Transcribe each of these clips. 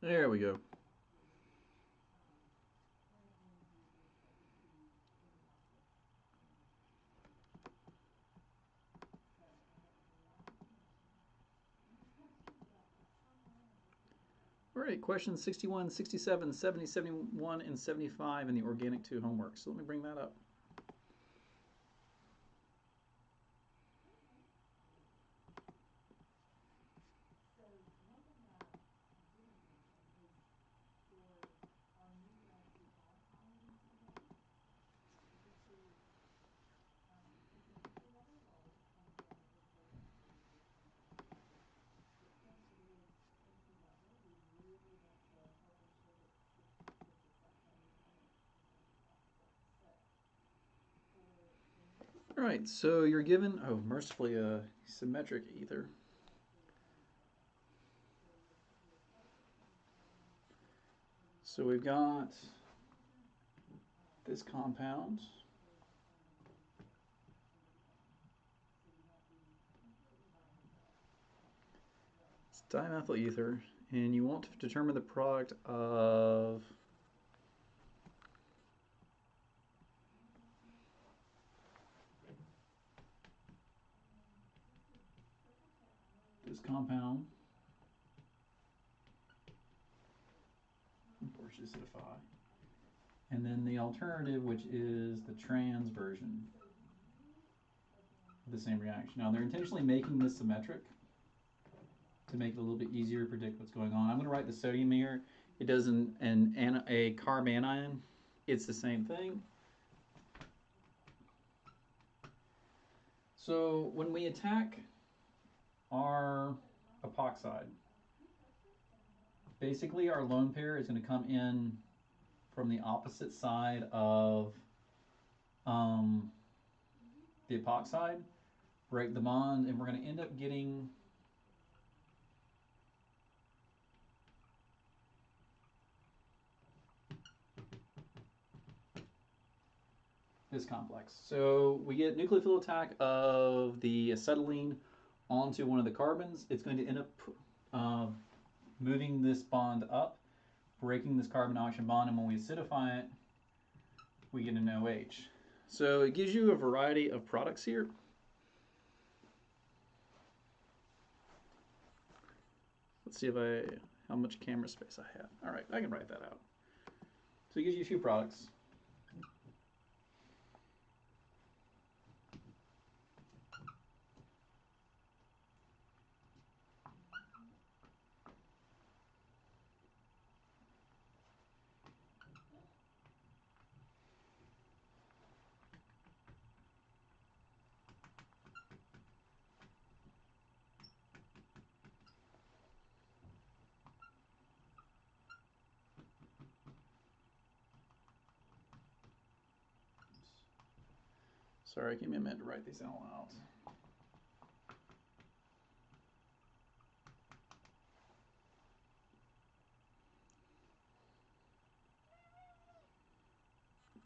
There we go. All right, questions 61, 67, 70, 71, and 75 in the Organic 2 homework. So let me bring that up. All right, so you're given, oh, mercifully, a symmetric ether. So we've got this compound. It's dimethyl ether, and you want to determine the product of this compound, or acidify, and then the alternative, which is the trans version of the same reaction. Now they're intentionally making this symmetric to make it a little bit easier to predict what's going on. I'm going to write the sodium here. It does a carbanion. It's the same thing. So when we attack our epoxide, basically our lone pair is going to come in from the opposite side of the epoxide, break the bond, and we're going to end up getting this complex. So we get nucleophile attack of the acetylene onto one of the carbons. It's going to end up moving this bond up, breaking this carbon-oxygen bond, and when we acidify it, we get an OH. So it gives you a variety of products here. Let's see how much camera space I have. All right, I can write that out. So it gives you a few products. Sorry, give me a minute to write these all out.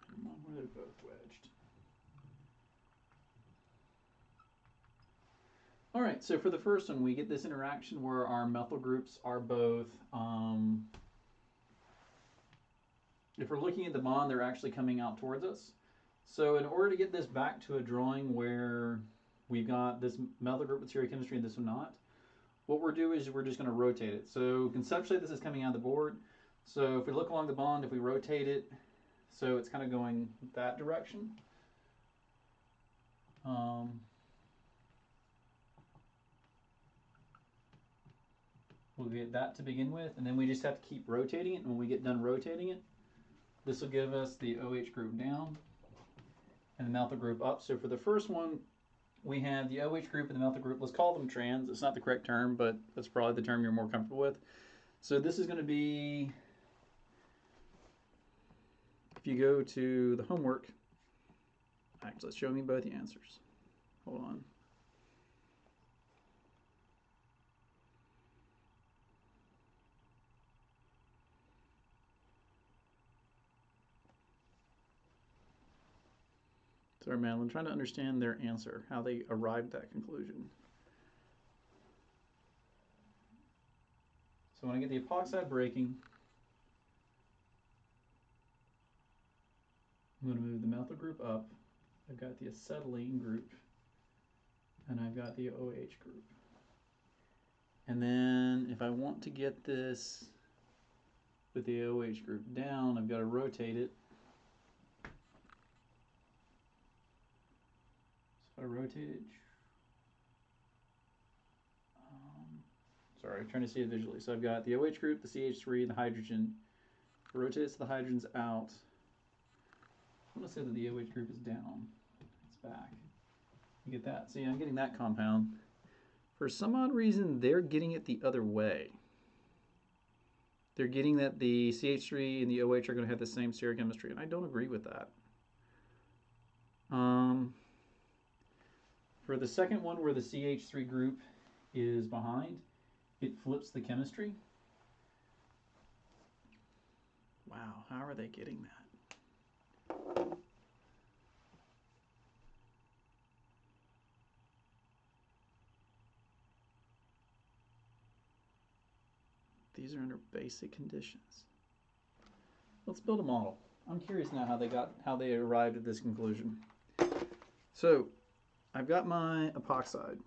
Come on, where are they both wedged? All right, so for the first one, we get this interaction where our methyl groups are both, if we're looking at the bond, they're actually coming out towards us. So in order to get this back to a drawing where we've got this methyl group with stereochemistry and this one not, what we're doing is we're just going to rotate it. So conceptually, this is coming out of the board. So if we look along the bond, if we rotate it, so it's kind of going that direction. We'll get that to begin with, and then we just have to keep rotating it. And when we get done rotating it, this will give us the OH group down and the methyl group up. So for the first one, we have the OH group and the methyl group. Let's call them trans. It's not the correct term, but that's probably the term you're more comfortable with. So this is going to be, if you go to the homework, actually, show me both the answers. Hold on. Sorry, Madeline, I'm trying to understand their answer, how they arrived at that conclusion. So when I get the epoxide breaking, I'm going to move the methyl group up. I've got the acetylene group, and I've got the OH group. And then if I want to get this with the OH group down, I've got to rotate it. So if I rotate it, sorry, I'm trying to see it visually. So I've got the OH group, the CH3, the hydrogen. If I rotate it so the hydrogen's out, I'm going to say that the OH group is down. It's back. You get that. See, I'm getting that compound. For some odd reason, they're getting it the other way. They're getting that the CH3 and the OH are going to have the same stereochemistry, and I don't agree with that. For the second one where the CH3 group is behind, it flips the chemistry. Wow, how are they getting that? These are under basic conditions. Let's build a model. I'm curious now how they arrived at this conclusion. So, I've got my epoxide.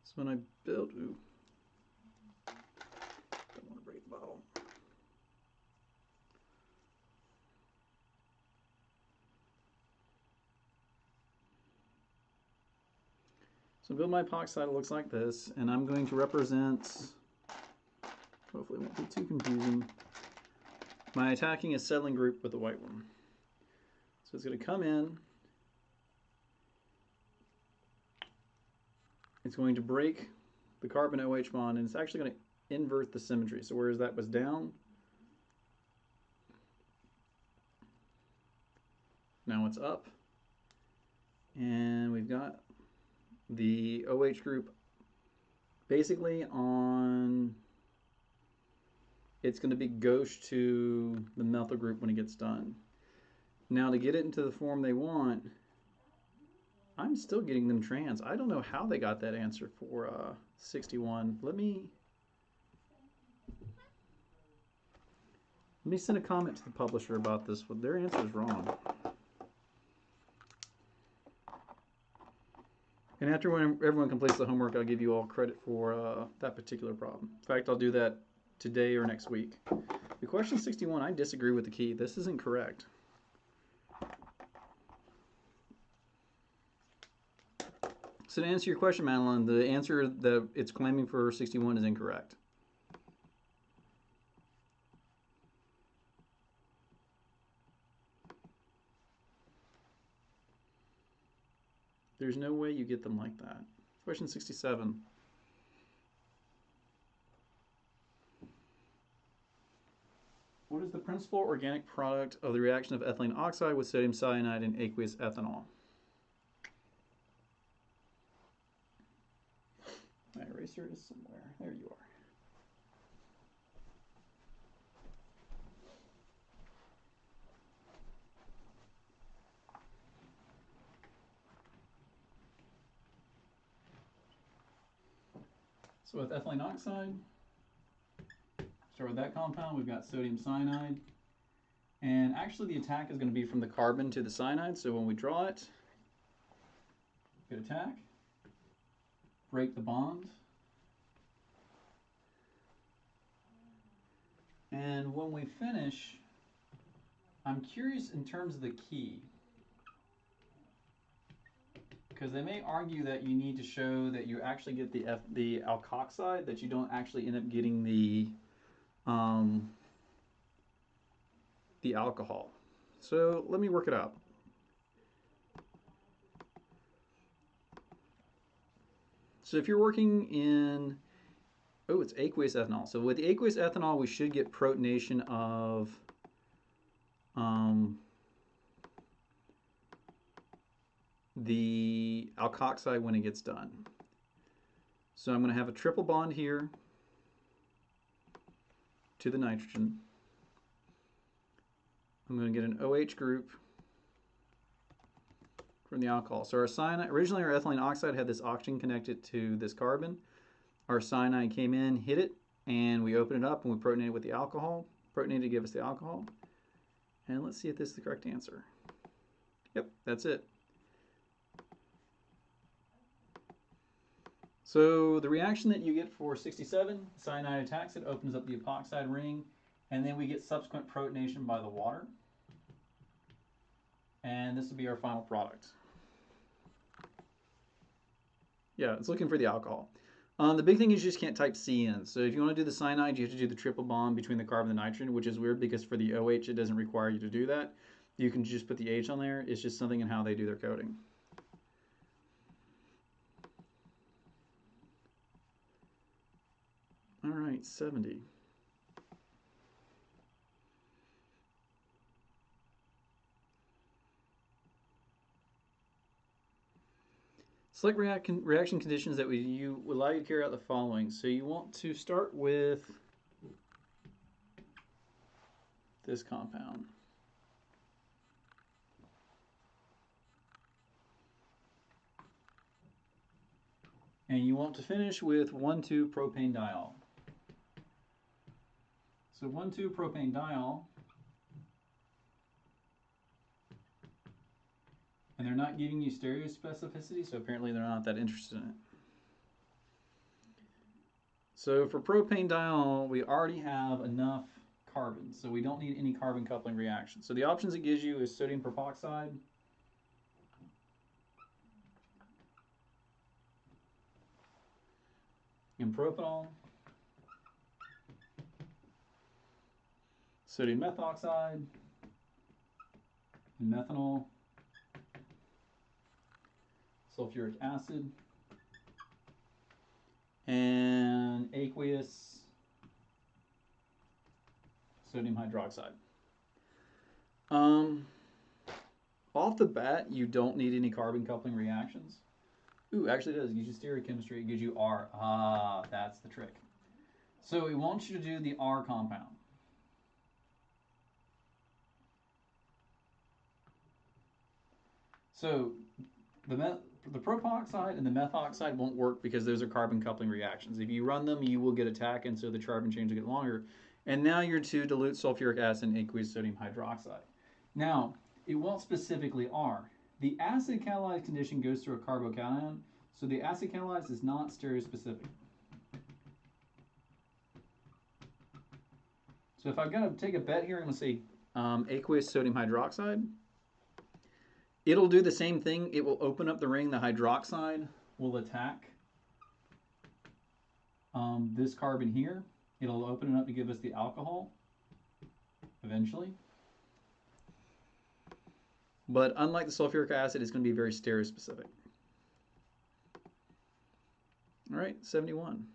So when I build, don't want to break the bottle. So build my epoxide, it looks like this, and I'm going to represent, hopefully it won't be too confusing, my attacking acetylene group with the white one. So it's going to come in, it's going to break the carbon OH bond, and it's actually going to invert the symmetry. So whereas that was down, now it's up, and we've got the OH group basically on, it's going to be gauche to the methyl group when it gets done. Now to get it into the form they want, I'm still getting them trans. I don't know how they got that answer for 61. Let me send a comment to the publisher about this. Their answer is wrong. And after when everyone completes the homework, I'll give you all credit for that particular problem. In fact, I'll do that today or next week. The question 61, I disagree with the key. This isn't correct. So to answer your question, Madeline, the answer that it's claiming for 61 is incorrect. There's no way you get them like that. Question 67. What is the principal organic product of the reaction of ethylene oxide with sodium cyanide and aqueous ethanol? My eraser is somewhere. There you are. So with ethylene oxide, start with that compound. We've got sodium cyanide. And actually the attack is going to be from the carbon to the cyanide. So when we draw it, good attack, break the bond. And when we finish, I'm curious in terms of the key. Because they may argue that you need to show that you actually get the alkoxide, that you don't actually end up getting the alcohol. So let me work it out. So if you're working in, oh, it's aqueous ethanol. So with the aqueous ethanol, we should get protonation of the alkoxide when it gets done. So I'm going to have a triple bond here to the nitrogen. I'm going to get an OH group from the alcohol. So our cyanide, originally our ethylene oxide had this oxygen connected to this carbon. Our cyanide came in, hit it, and we opened it up and we protonated with the alcohol. Protonated to give us the alcohol. And let's see if this is the correct answer. Yep, that's it. So the reaction that you get for 67, cyanide attacks it, opens up the epoxide ring, and then we get subsequent protonation by the water. And this will be our final product. Yeah, it's looking for the alcohol. The big thing is you just can't type C in. So if you want to do the cyanide, you have to do the triple bond between the carbon and the nitrogen, which is weird because for the OH, it doesn't require you to do that. You can just put the H on there. It's just something in how they do their coding. All right, 70. Select reaction conditions that would allow you to carry out the following. So you want to start with this compound. And you want to finish with 1,2-propane diol. So 1,2-propane diol, and they're not giving you stereospecificity, so apparently they're not that interested in it. So for propane diol, we already have enough carbons, so we don't need any carbon coupling reaction. So the options it gives you is sodium propoxide, and propanol, sodium methoxide, and methanol, sulfuric acid, and aqueous sodium hydroxide. Off the bat, you don't need any carbon coupling reactions. Ooh, actually it does. It gives you stereochemistry. It gives you R. Ah, that's the trick. So it wants you to do the R compound. So the propoxide and the methoxide won't work because those are carbon coupling reactions. If you run them, you will get attack, and so the carbon chains will get longer. And now you're to dilute sulfuric acid and aqueous sodium hydroxide. Now, it won't specifically R. The acid catalyzed condition goes through a carbocation, so the acid catalyzed is not stereospecific. So if I've got to take a bet here, I'm going to say aqueous sodium hydroxide. It'll do the same thing. It will open up the ring. The hydroxide will attack this carbon here. It'll open it up to give us the alcohol eventually. But unlike the sulfuric acid, it's going to be very stereospecific. All right, 71.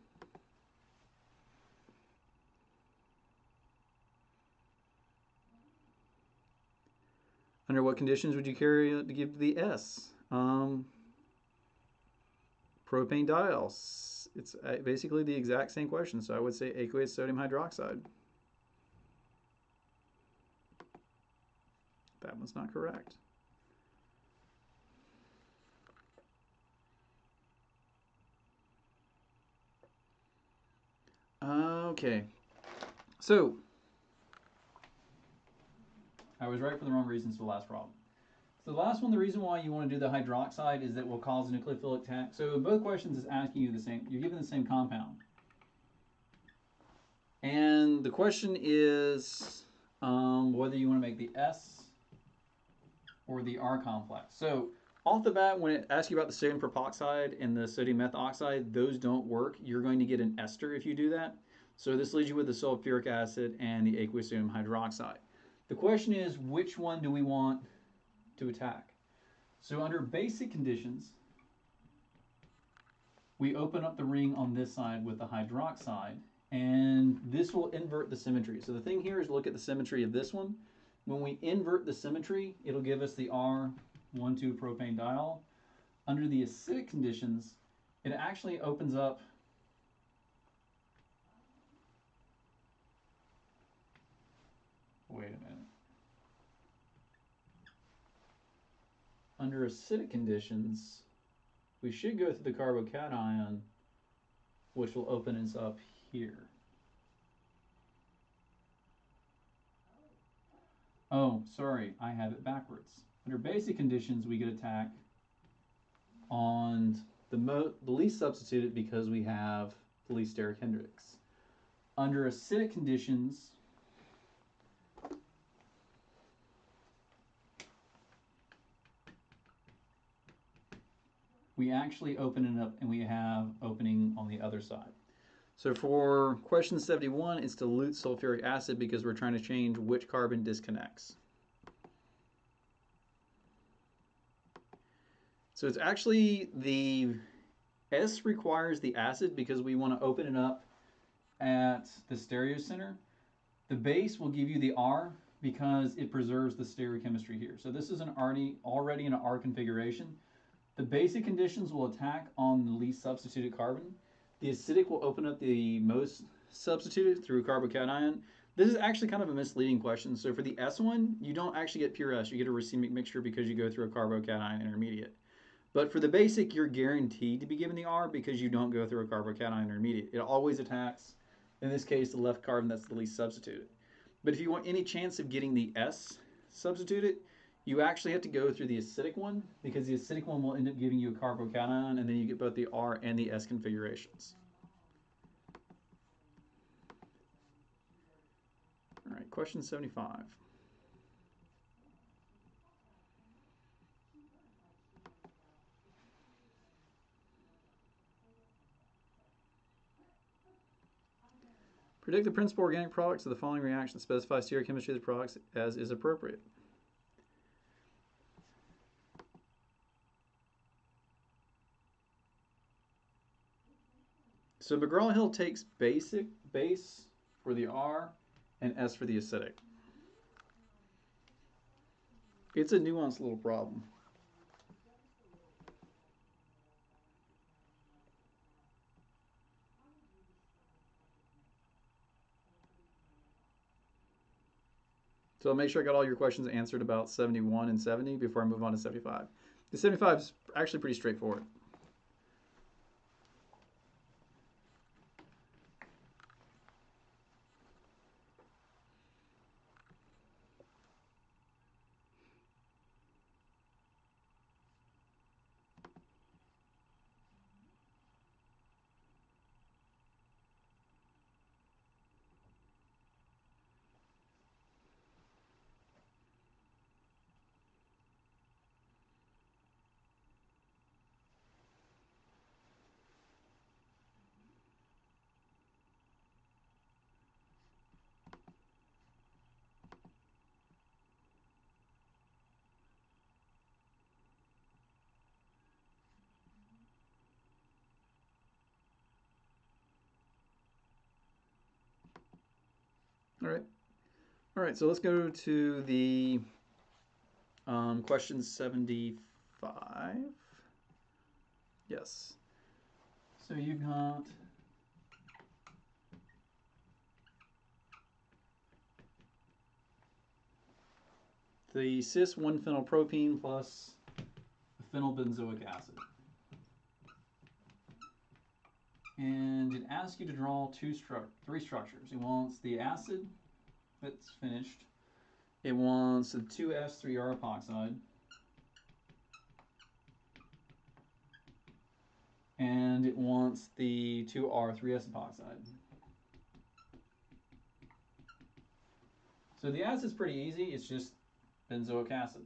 Under what conditions would you carry to give the S? Propane diols. It's basically the exact same question, so I would say aqueous sodium hydroxide. That one's not correct. Okay, so I was right for the wrong reasons for the last problem. So the last one, the reason why you want to do the hydroxide is that it will cause a nucleophilic attack. So in both questions is asking you the same, you're given the same compound. And the question is whether you want to make the S or the R complex. So off the bat, when it asks you about the sodium propoxide and the sodium methoxide, those don't work. You're going to get an ester if you do that. So this leaves you with the sulfuric acid and the aqueous sodium hydroxide. The question is, which one do we want to attack? So under basic conditions, we open up the ring on this side with the hydroxide, and this will invert the symmetry. So the thing here is look at the symmetry of this one. When we invert the symmetry, it'll give us the R12-propane diol. Under the acidic conditions, it actually opens up wait a minute. Under acidic conditions, we should go through the carbocation, which will open us up here. Oh, sorry, I have it backwards. Under basic conditions, we get attack on the least substituted because we have the least steric hindrance. Under acidic conditions, we actually open it up and we have opening on the other side. So for question 71, it's dilute sulfuric acid because we're trying to change which carbon disconnects. So it's actually the S requires the acid because we want to open it up at the stereocenter. The base will give you the R because it preserves the stereochemistry here. So this is already in an R configuration. The basic conditions will attack on the least substituted carbon. The acidic will open up the most substituted through carbocation. This is actually kind of a misleading question. So for the S one, you don't actually get pure S. You get a racemic mixture because you go through a carbocation intermediate. But for the basic, you're guaranteed to be given the R because you don't go through a carbocation intermediate. It always attacks, in this case, the left carbon that's the least substituted. But if you want any chance of getting the S substituted, you actually have to go through the acidic one because the acidic one will end up giving you a carbocation, and then you get both the R and the S configurations. All right, question 75. Predict the principal organic products of the following reaction. Specify stereochemistry of the products as is appropriate. So McGraw-Hill takes base for the R and S for the acidic. It's a nuanced little problem. So I'll make sure I got all your questions answered about 71 and 70 before I move on to 75. The 75 is actually pretty straightforward. All right, so let's go to the question 75. Yes. So you got the cis 1-phenylpropene plus phenylbenzoic acid. And it asks you to draw three structures. It wants the acid that's finished. It wants the 2S3R epoxide. And it wants the 2R3S epoxide. So the acid's pretty easy. It's just benzoic acid.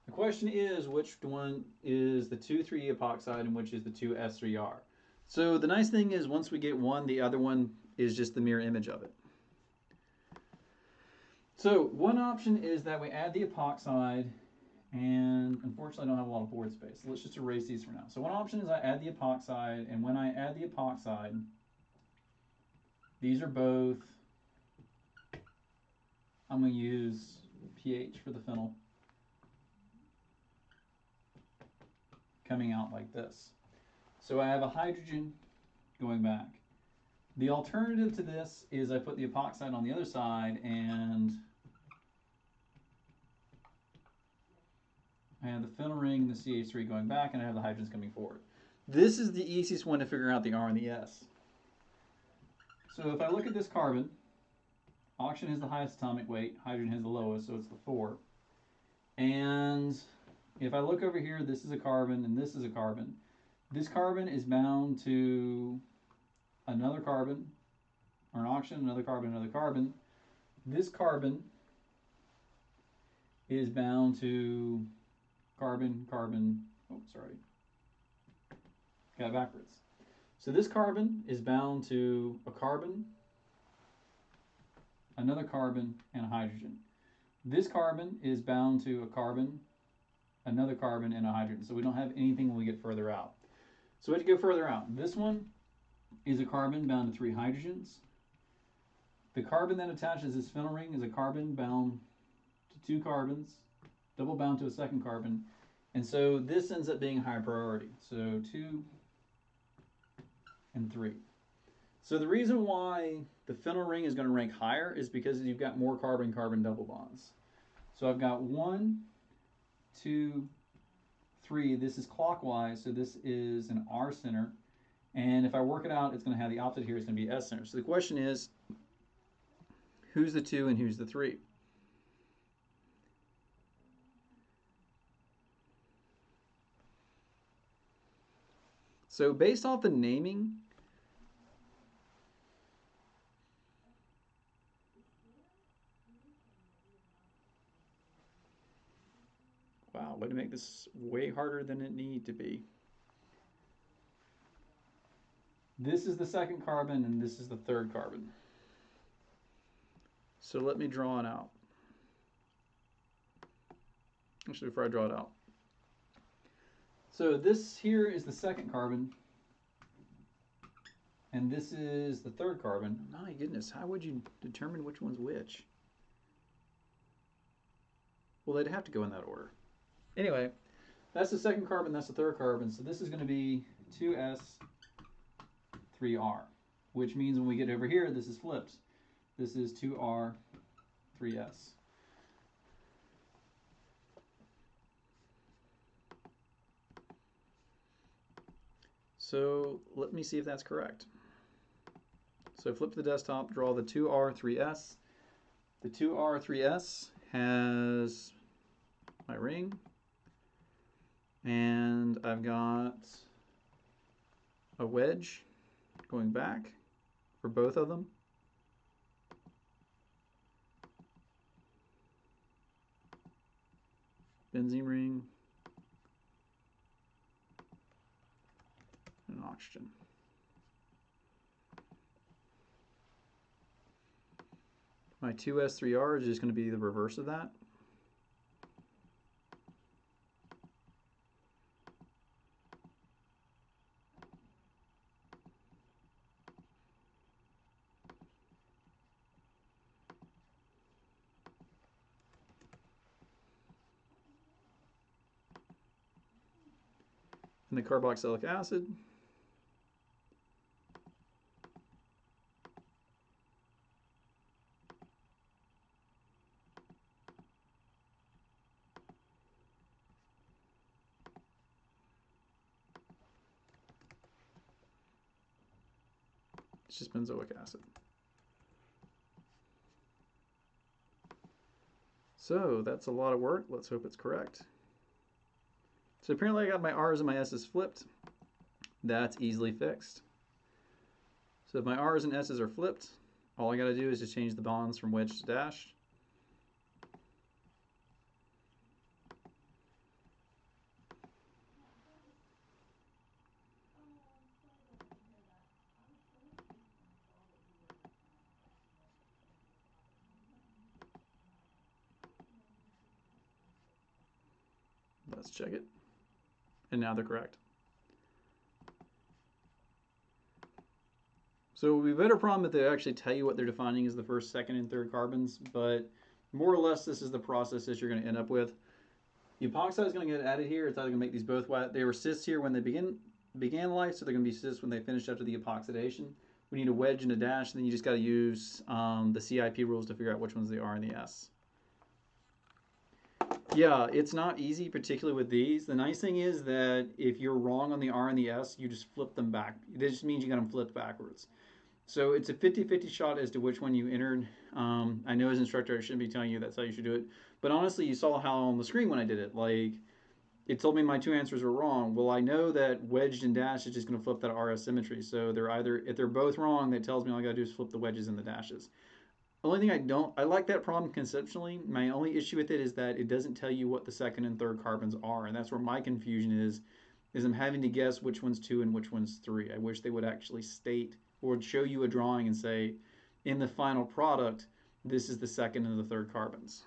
The question is which one is the 2,3 epoxide and which is the 2S3R. So the nice thing is once we get one, the other one is just the mirror image of it. So one option is that we add the epoxide, and unfortunately I don't have a lot of board space. So let's just erase these for now. So one option is I add the epoxide, and when I add the epoxide, These are both, I'm going to use pH for the phenyl, coming out like this. So I have a hydrogen going back. The alternative to this is I put the epoxide on the other side and I have the phenyl ring and the CH3 going back, and I have the hydrogens coming forward. This is the easiest one to figure out the R and the S. So if I look at this carbon, oxygen has the highest atomic weight, hydrogen has the lowest, so it's the 4. And if I look over here, this is a carbon and this is a carbon. This carbon is bound to another carbon, or an oxygen, another carbon, another carbon. This carbon is bound to carbon, carbon, oh, sorry, got it backwards. So this carbon is bound to a carbon, another carbon, and a hydrogen. This carbon is bound to a carbon, another carbon, and a hydrogen. So we don't have anything when we get further out. So we have to go further out. This one is a carbon bound to 3 hydrogens. The carbon that attaches this phenyl ring is a carbon bound to 2 carbons, double bound to a second carbon. And so this ends up being high priority. So 2 and 3. So the reason why the phenyl ring is going to rank higher is because you've got more carbon-carbon double bonds. So I've got 1, 2, 3. This is clockwise, so this is an R center. And if I work it out, it's going to have the opposite here. It's going to be S center. So the question is, who's the 2 and who's the 3? So based off the naming, wow, way to make this way harder than it need to be. This is the second carbon and this is the third carbon. So let me draw it out. Actually, before I draw it out. So this here is the second carbon, and this is the third carbon. My goodness, how would you determine which one's which? Well, they'd have to go in that order. Anyway, that's the second carbon, that's the third carbon. So this is going to be 2s, 3r, which means when we get over here, this is flipped. This is 2r, 3s. So let me see if that's correct. So flip to the desktop, draw the 2r3s. The 2r3s has my ring, and I've got a wedge going back for both of them. Benzene ring and an oxygen. My 2s3r is just going to be the reverse of that. And the carboxylic acid. It's just benzoic acid. So that's a lot of work. Let's hope it's correct. So apparently I got my R's and my S's flipped. That's easily fixed. So if my R's and S's are flipped, all I got to do is just change the bonds from wedge to dashed. Let's check it. And now they're correct. So we better problem that they actually tell you what they're defining as the first, second, and third carbons, but more or less this is the process that you're going to end up with. The epoxide is going to get added here. It's either going to make these both wet. They were cis here when they began life, so they're going to be cis when they finish after the epoxidation. We need a wedge and a dash, and then you just got to use the CIP rules to figure out which one's the R and the S. Yeah, it's not easy, particularly with these. The nice thing is that if you're wrong on the R and the S, you just flip them back. This just means you got them flipped backwards. So it's a 50-50 shot as to which one you entered. I know as instructor I shouldn't be telling you that's how you should do it. But honestly, you saw how on the screen when I did it. Like, it told me my two answers were wrong. Well, I know that wedged and dash is just going to flip that RS symmetry. So they're either, if they're both wrong, that tells me all I got to do is flip the wedges and the dashes. Only thing I like that problem conceptually. My only issue with it is that it doesn't tell you what the second and third carbons are. And that's where my confusion is I'm having to guess which one's 2 and which one's 3. I wish they would actually state or show you a drawing and say, in the final product, this is the second and the third carbons.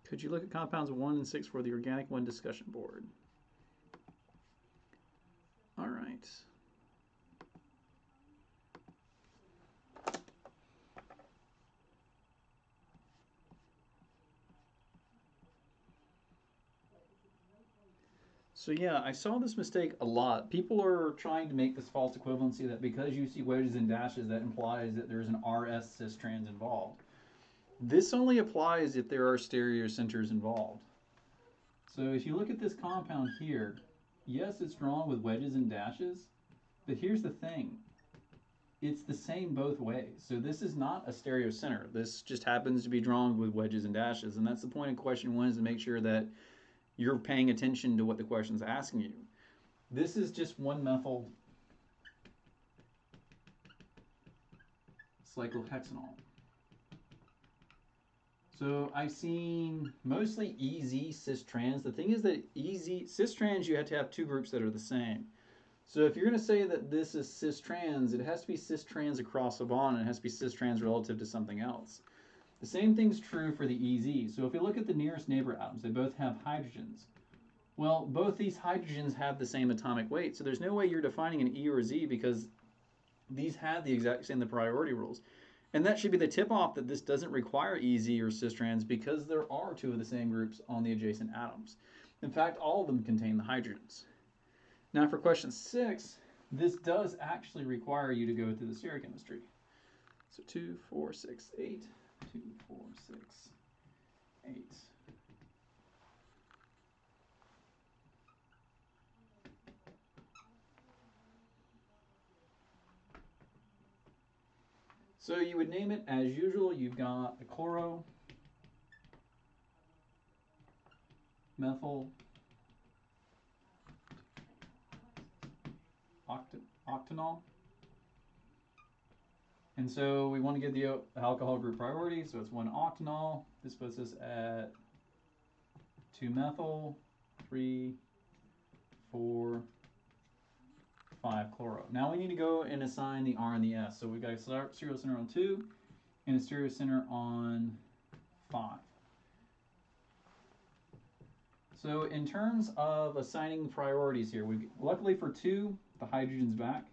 Could you look at compounds 1 and 6 for the organic 1 discussion board? All right. So yeah, I saw this mistake a lot. People are trying to make this false equivalency that because you see wedges and dashes, that implies that there's an RS cis trans involved. This only applies if there are stereocenters involved. So if you look at this compound here, yes, it's drawn with wedges and dashes, but here's the thing. It's the same both ways. So this is not a stereocenter. This just happens to be drawn with wedges and dashes. And that's the point of question 1, is to make sure that you're paying attention to what the question's asking you. This is just 1-methyl cyclohexanol. So I've seen mostly EZ cis trans. The thing is that EZ cis trans, you have to have 2 groups that are the same. So if you're going to say that this is cis trans, it has to be cis trans across a bond, and it has to be cis trans relative to something else. The same thing's true for the EZ. So if you look at the nearest neighbor atoms, they both have hydrogens. Well, both these hydrogens have the same atomic weight, so there's no way you're defining an E or a Z because these have the exact same priority rules. And that should be the tip-off that this doesn't require EZ or cis trans because there are 2 of the same groups on the adjacent atoms. In fact, all of them contain the hydrogens. Now for question 6, this does actually require you to go through the stereochemistry. So 2, 4, 6, 8, 2, 4, 6, 8. So you would name it as usual. You've got the chloro, methyl, octanol. And so we want to get the alcohol group priority, so it's 1 octanol. This puts us at 2-methyl, 3, 4, 5-chloro. Now we need to go and assign the R and the S. So we've got a serial center on 2 and a serial center on 5. So in terms of assigning priorities here, luckily for 2, the hydrogen's back.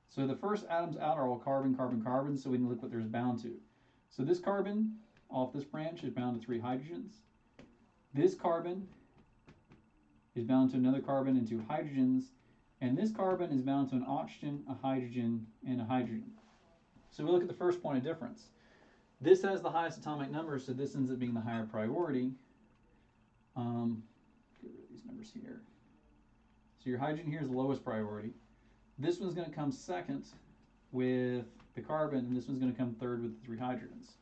So the first atoms out are all carbon, carbon, carbon, so we can look what there's bound to. So this carbon off this branch is bound to 3 hydrogens. This carbon is bound to another carbon and 2 hydrogens, and this carbon is bound to an oxygen, a hydrogen, and a hydrogen. So we look at the first point of difference. This has the highest atomic number, so this ends up being the higher priority. Get rid of these numbers here. So your hydrogen here is the lowest priority. This one's going to come second with the carbon, and this one's going to come third with the 3 hydrogens.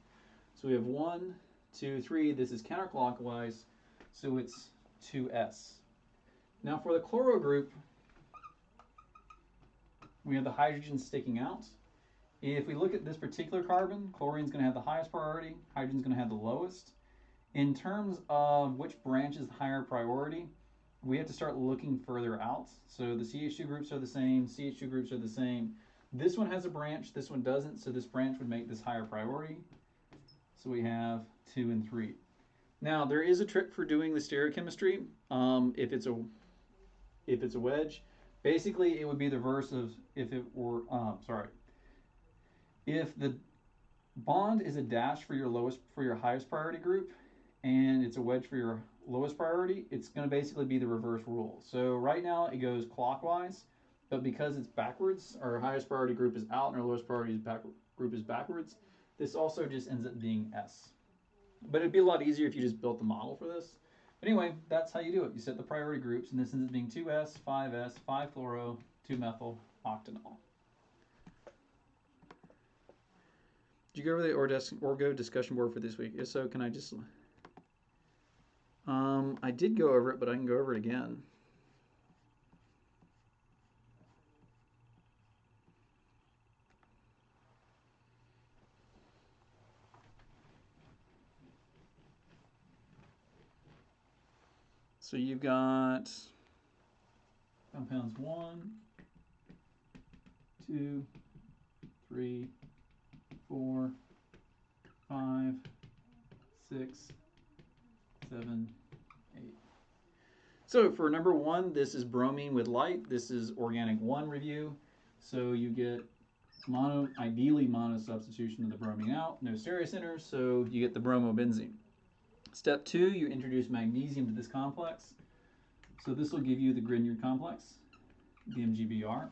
So we have 1, 2, 3. This is counterclockwise, so it's 2s. Now for the chloro group, we have the hydrogen sticking out. If we look at this particular carbon, chlorine's going to have the highest priority, hydrogen's going to have the lowest. In terms of which branch is the higher priority, we have to start looking further out. So the CH2 groups are the same, CH2 groups are the same. This one has a branch, this one doesn't, so this branch would make this higher priority. So we have 2 and 3. Now there is a trick for doing the stereochemistry. If it's a wedge, basically it would be the reverse of if it were, if the bond is a dash for your highest priority group, and it's a wedge for your lowest priority, it's going to basically be the reverse rule. So right now it goes clockwise, but because it's backwards, our highest priority group is out and our lowest priority group is backwards, this also just ends up being S. But it'd be a lot easier if you just built the model for this. But anyway, that's how you do it. You set the priority groups, and this ends up being 2s, 5s, 5-fluoro, 2-methyl, octanol. Did you go over the Orgo discussion board for this week? If so, can I just... I did go over it, but I can go over it again. So you've got compounds 1, 2, 3, 4, 5, 6, 7, 8. So for number 1, this is bromine with light. This is organic 1 review. So you get ideally mono substitution of the bromine out, no stereocenters, so you get the bromobenzene. Step 2, you introduce magnesium to this complex. So this will give you the Grignard complex, the MgBr.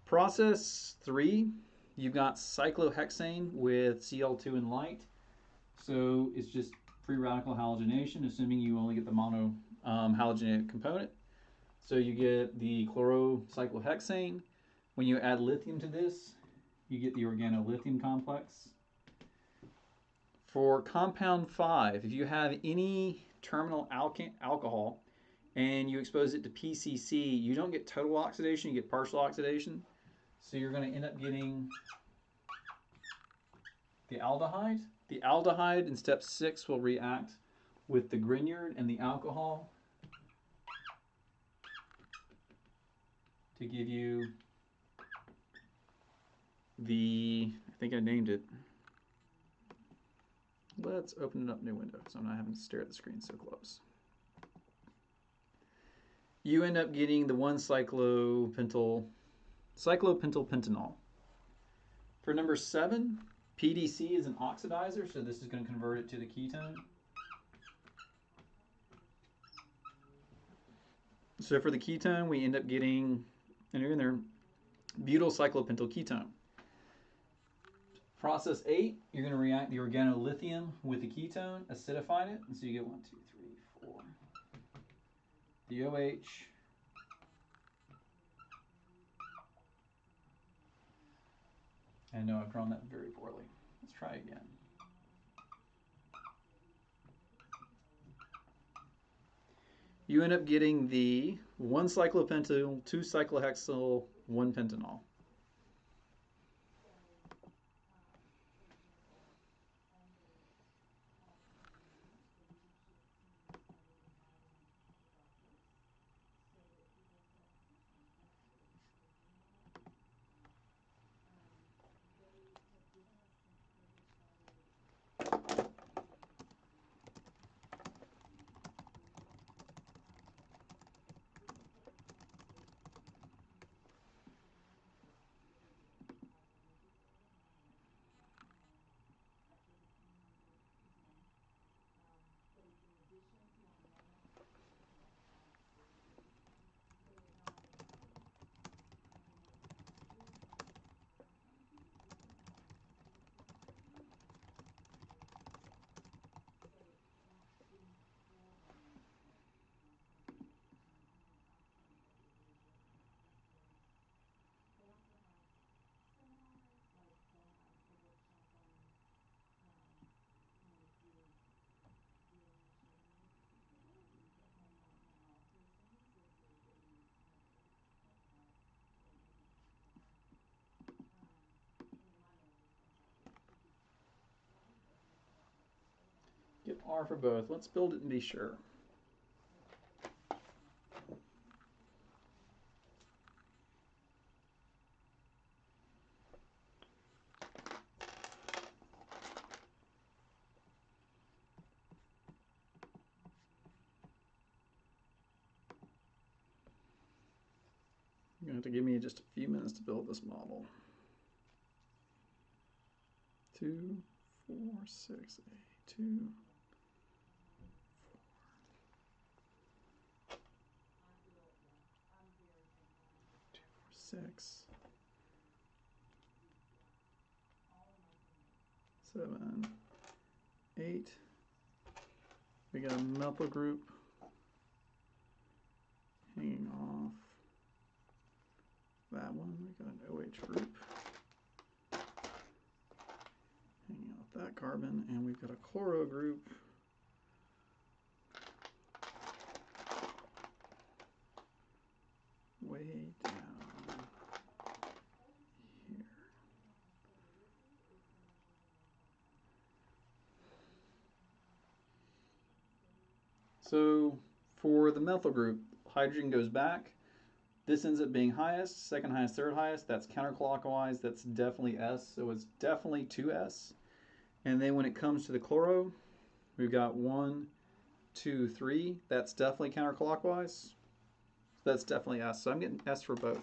Process 3, you've got cyclohexane with Cl2 and light. So it's just free radical halogenation, assuming you only get the mono halogenated component. So you get the chlorocyclohexane. When you add lithium to this, you get the organolithium complex. For compound 5, if you have any terminal alcohol and you expose it to PCC, you don't get total oxidation, you get partial oxidation. So you're going to end up getting the aldehyde. The aldehyde in step 6 will react with the Grignard and the alcohol to give you the, I think I named it. Let's open it up, new window, so I'm not having to stare at the screen so close. You end up getting the 1-cyclopentylpentanol. For number 7, PDC is an oxidizer, so this is going to convert it to the ketone. So for the ketone, we end up getting, and in there, butyl cyclopentylketone. Process 8, you're going to react the organolithium with the ketone, acidify it, and so you get 1, 2, 3, 4. The OH. I know I've drawn that very poorly. Let's try again. You end up getting the 1-cyclopentyl, 2-cyclohexyl, 1-pentanol. get R for both. Let's build it and be sure. You're going to have to give me just a few minutes to build this model. 2, 4, 6, 8, 2, 6, 7, 8. We got a methyl group hanging off that one. We got an OH group hanging off that carbon, and we've got a chloro group way down here. So for the methyl group, hydrogen goes back. This ends up being highest, second highest, third highest. That's counterclockwise. That's definitely S. So it's definitely 2S. And then when it comes to the chloro, we've got 1, 2, 3. That's definitely counterclockwise. That's definitely S. So I'm getting S for both.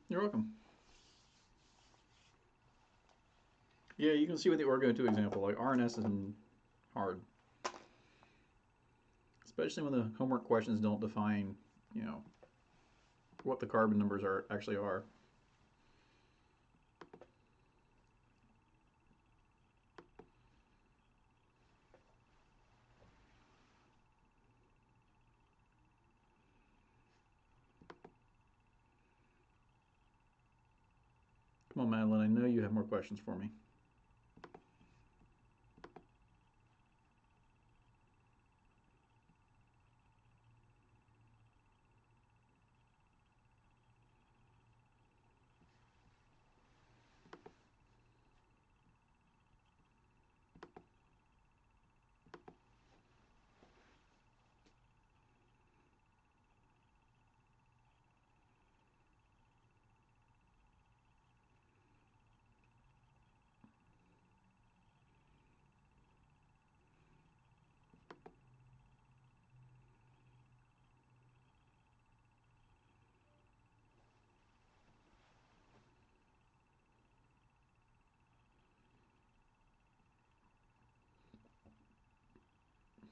You're welcome. Yeah, you can see with the Orgo 2 example, like R and S isn't hard. Especially when the homework questions don't define, you know, what the carbon numbers actually are. Come on, Madeline, I know you have more questions for me.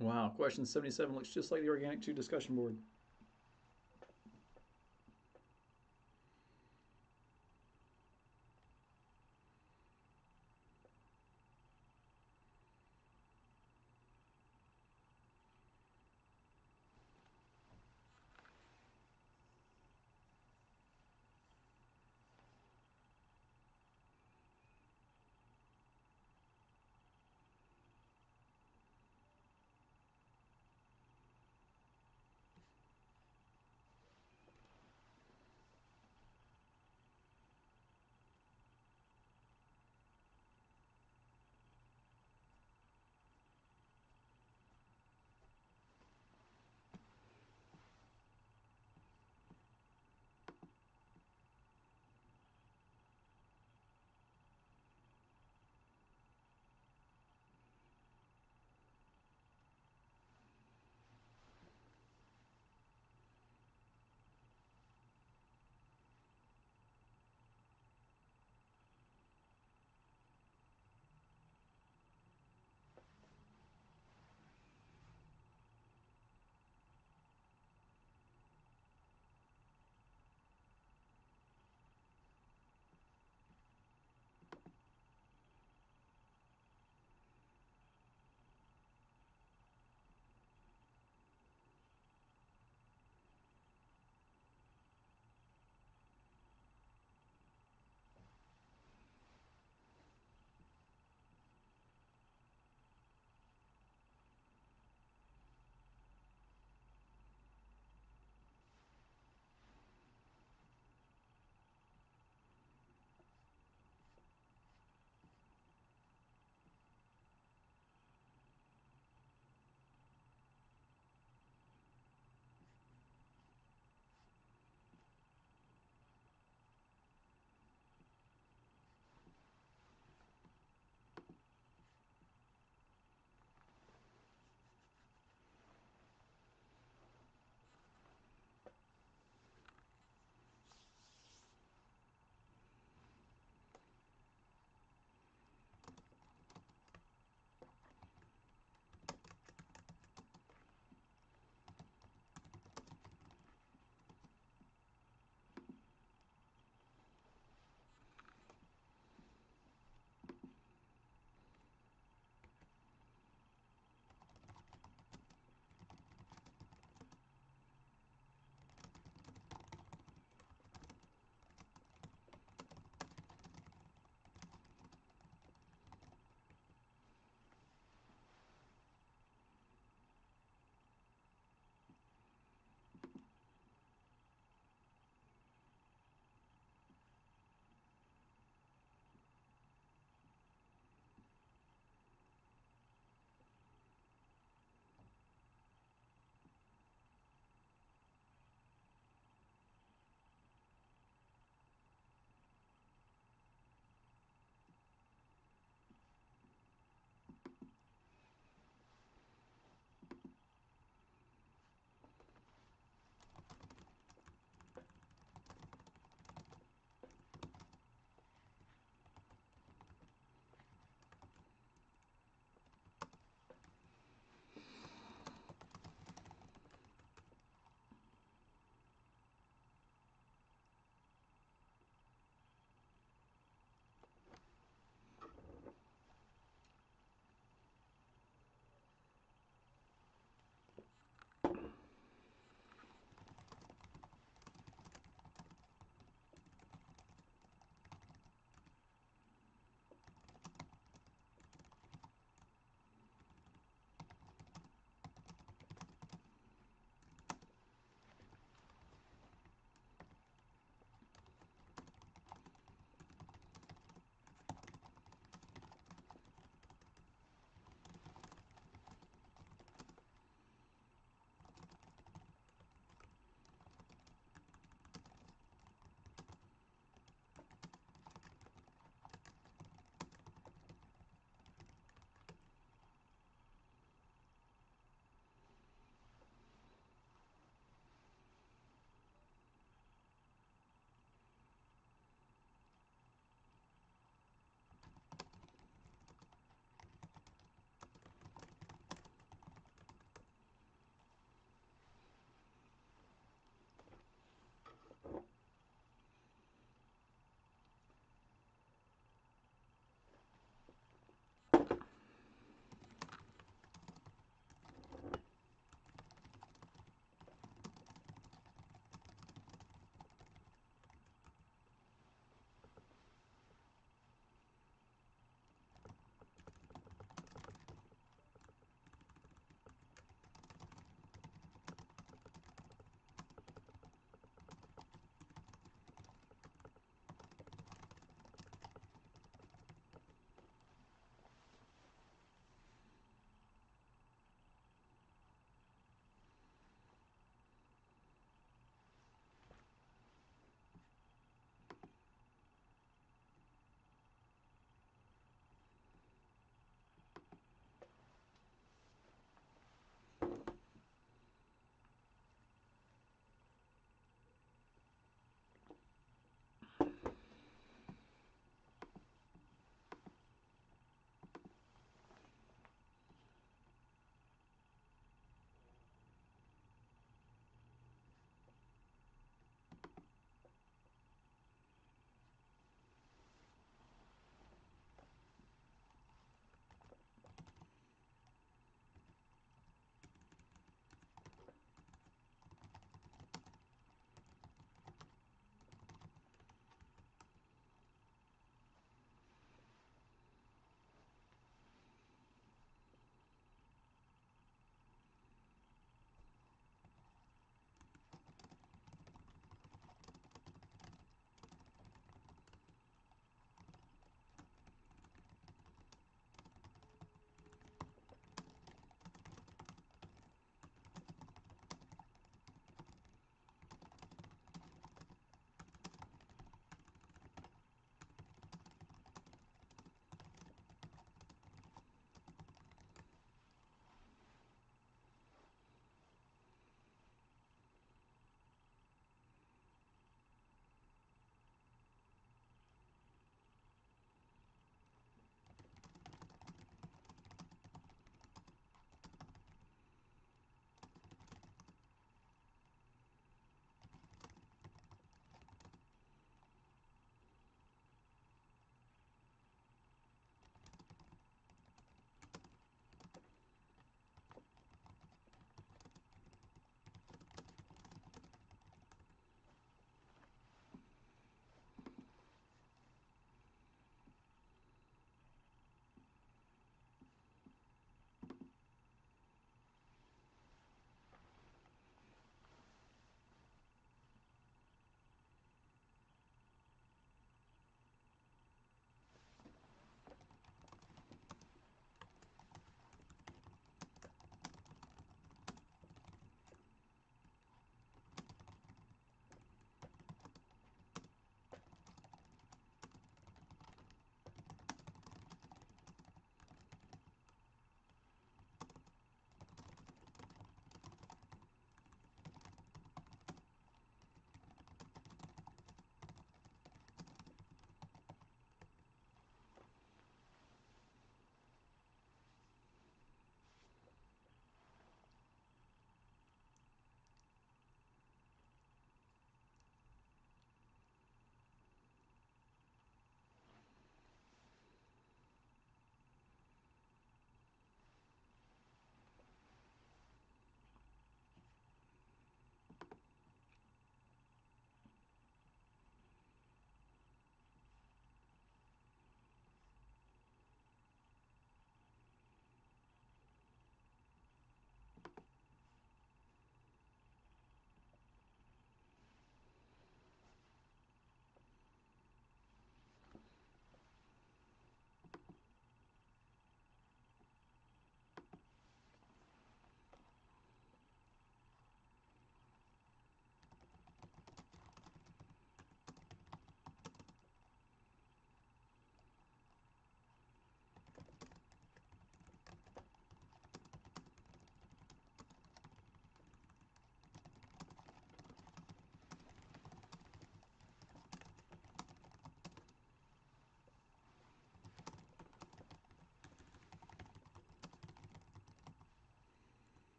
Wow, question 77 looks just like the Organic 2 discussion board.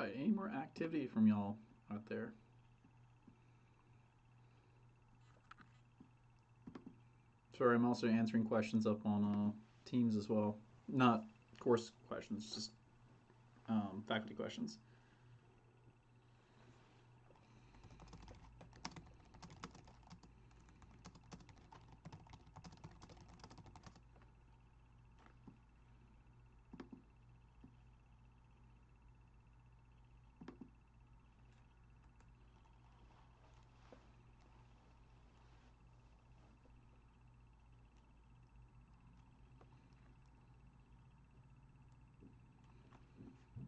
right. Any more activity from y'all out there? Sorry, I'm also answering questions up on Teams as well. Not course questions, just faculty questions.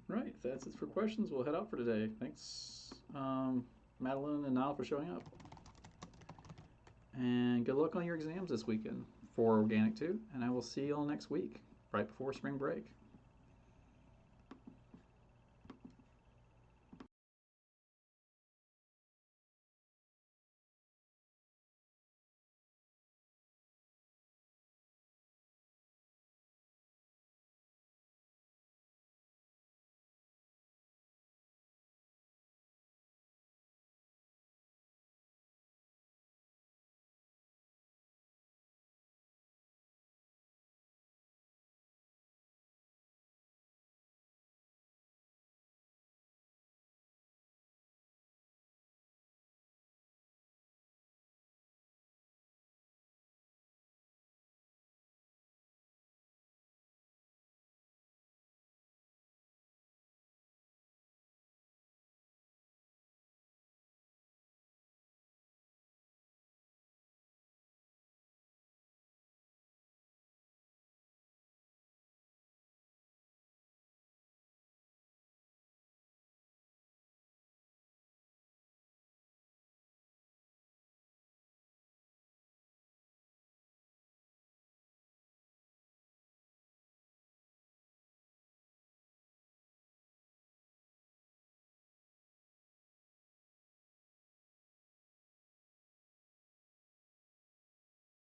Right, that's it for questions. We'll head out for today. Thanks, Madeline and Niall, for showing up. And good luck on your exams this weekend for Organic 2. And I will see you all next week, right before spring break.